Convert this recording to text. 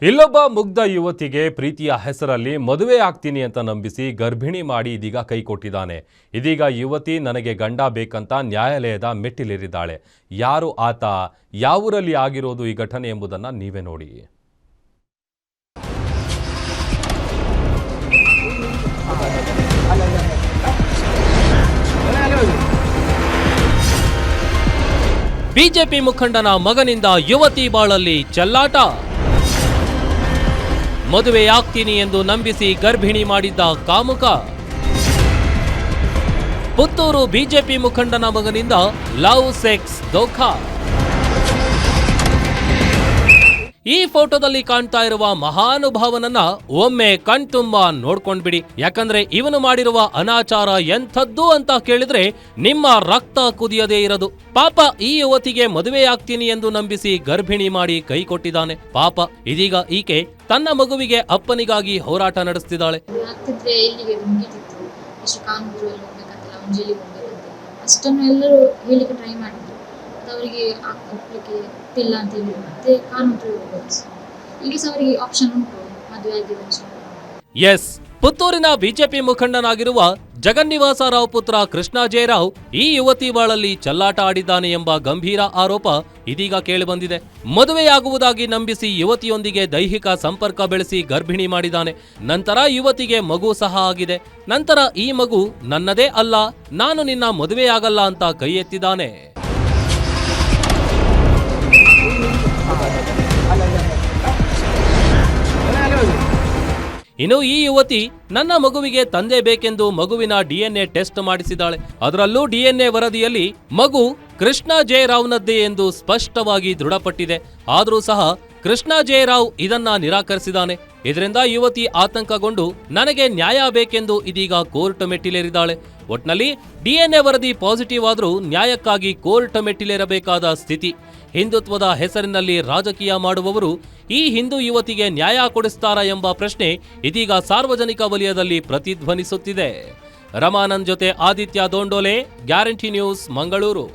ಇಲ್ಲೊಬ್ಬ ಮುಗ್ಧ ಯುವತಿಗೆ ಪ್ರೀತಿಯ ಹೆಸರಲ್ಲಿ ಮದುವೆ ಆಗ್ತೀನಿ ಅಂತ ನಂಬಿಸಿ ಗರ್ಭಿಣಿ ಮಾಡಿ ಇದೀಗ ಕೈ ಕೊಟ್ಟಿದ್ದಾನೆ. ಇದೀಗ ಯುವತಿ ನನಗೆ ಗಂಡ ಬೇಕಂತ ನ್ಯಾಯಾಲಯದ ಮೆಟ್ಟಿಲೇರಿದ್ದಾಳೆ. ಯಾರು ಆತ, ಯಾವೂರಲ್ಲಿ ಆಗಿರೋದು ಈ ಘಟನೆ ಎಂಬುದನ್ನು ನೀವೇ ನೋಡಿ. ಬಿಜೆಪಿ ಮುಖಂಡನ ಮಗನಿಂದ ಯುವತಿ ಬಾಳಲ್ಲಿ ಚೆಲ್ಲಾಟ. ಮದುವೆಯಾಗ್ತೀನಿ ಎಂದು ನಂಬಿಸಿ ಗರ್ಭಿಣಿ ಮಾಡಿದ್ದ ಕಾಮುಕ. ಪುತ್ತೂರು ಬಿಜೆಪಿ ಮುಖಂಡನ ಮಗನಿಂದ ಲವ್ ಸೆಕ್ಸ್ ಧೋಖಾ. ಈ ಫೋಟೋದಲ್ಲಿ ಕಾಣ್ತಾ ಇರುವ ಮಹಾನುಭಾವನನ್ನ ಒಮ್ಮೆ ಕಣ್ತುಂಬ ನೋಡ್ಕೊಂಡ್ಬಿಡಿ. ಯಾಕಂದ್ರೆ ಇವನು ಮಾಡಿರುವ ಅನಾಚಾರ ಎಂಥದ್ದು ಅಂತ ಕೇಳಿದ್ರೆ ನಿಮ್ಮ ರಕ್ತ ಕುದಿಯದೇ ಇರದು. ಪಾಪ ಈ ಯುವತಿಗೆ ಮದುವೆಯಾಗ್ತೀನಿ ಎಂದು ನಂಬಿಸಿ ಗರ್ಭಿಣಿ ಮಾಡಿ ಕೈ ಕೊಟ್ಟಿದ್ದಾನೆ. ಪಾಪ ಇದೀಗ ಈಕೆ ತನ್ನ ಮಗುವಿಗೆ ಅಪ್ಪನಿಗಾಗಿ ಹೋರಾಟ ನಡೆಸ್ತಿದ್ದಾಳೆ. ಅಷ್ಟನ್ನು ಎಲ್ಲರೂ ಹೇಳಿಕ್ಕೆ ಟ್ರೈ ಮಾಡಿದ್ರು. ಅವರಿಗೆ ಒಪ್ಪಲಿಕ್ಕೆ ಇಲ್ಲ ಅಂತ ಹೇಳಿ ಮತ್ತೆ ಕಾನೂನು ಹೋಗ್ಬೋದು. ಈಗ ಸಹ ಅವರಿಗೆ ಆಪ್ಷನ್ ಉಂಟು, ಮದುವೆ ಆಗಿದೆ. ಎಸ್, ಪುತ್ತೂರಿನ ಬಿಜೆಪಿ ಮುಖಂಡನಾಗಿರುವ ಜಗನ್ನಿವಾಸ ರಾವ್ ಪುತ್ರ ಕೃಷ್ಣ ಜೆ ರಾವ್ ಈ ಯುವತಿ ಬಾಳಲ್ಲಿ ಚೆಲ್ಲಾಟ ಆಡಿದ್ದಾನೆ ಎಂಬ ಗಂಭೀರ ಆರೋಪ ಇದೀಗ ಕೇಳಿಬಂದಿದೆ. ಮದುವೆಯಾಗುವುದಾಗಿ ನಂಬಿಸಿ ಯುವತಿಯೊಂದಿಗೆ ದೈಹಿಕ ಸಂಪರ್ಕ ಬೆಳೆಸಿ ಗರ್ಭಿಣಿ ಮಾಡಿದ್ದಾನೆ. ನಂತರ ಯುವತಿಗೆ ಮಗು ಸಹ ಆಗಿದೆ. ನಂತರ ಈ ಮಗು ನನ್ನದೇ ಅಲ್ಲ, ನಾನು ನಿನ್ನ ಮದುವೆಯಾಗಲ್ಲ ಅಂತ ಕೈ ಎತ್ತಿದ್ದಾನೆ. ಇನ್ನು ಈ ಯುವತಿ ನನ್ನ ಮಗುವಿಗೆ ತಂದೆ ಬೇಕೆಂದು ಮಗುವಿನ ಡಿಎನ್ಎ ಟೆಸ್ಟ್ ಮಾಡಿಸಿದ್ದಾಳೆ. ಅದರಲ್ಲೂ ಡಿಎನ್ಎ ವರದಿಯಲ್ಲಿ ಮಗು ಕೃಷ್ಣ ಜೆ ರಾವ್ನದ್ದೇ ಎಂದು ಸ್ಪಷ್ಟವಾಗಿ ದೃಢಪಟ್ಟಿದೆ. ಆದರೂ ಸಹ ಕೃಷ್ಣ ಜೆ ರಾವ್ ಇದನ್ನ ನಿರಾಕರಿಸಿದ್ದಾನೆ. ಇದರಿಂದ ಯುವತಿ ಆತಂಕಗೊಂಡು ನನಗೆ ನ್ಯಾಯ ಬೇಕೆಂದು ಇದೀಗ ಕೋರ್ಟ್ ಮೆಟ್ಟಿಲೇರಿದ್ದಾಳೆ. ಒಟ್ನಲ್ಲಿ ಡಿಎನ್ಎ ವರದಿ ಪಾಸಿಟಿವ್ ಆದರೂ ನ್ಯಾಯಕ್ಕಾಗಿ ಕೋರ್ಟ್ ಮೆಟ್ಟಿಲೇರಬೇಕಾದ ಸ್ಥಿತಿ. ಹಿಂದುತ್ವದ ಹೆಸರಿನಲ್ಲಿ ರಾಜಕೀಯ ಮಾಡುವವರು ಈ ಹಿಂದೂ ಯುವತಿಗೆ ನ್ಯಾಯ ಕೊಡಿಸ್ತಾರಾ ಎಂಬ ಪ್ರಶ್ನೆ ಇದೀಗ ಸಾರ್ವಜನಿಕ ವಲಯದಲ್ಲಿ ಪ್ರತಿಧ್ವನಿಸುತ್ತಿದೆ. ರಮಾನಂದ್ ಜೊತೆ ಆದಿತ್ಯ ದೋಂಡೋಲೆ, ಗ್ಯಾರಂಟಿ ನ್ಯೂಸ್, ಮಂಗಳೂರು.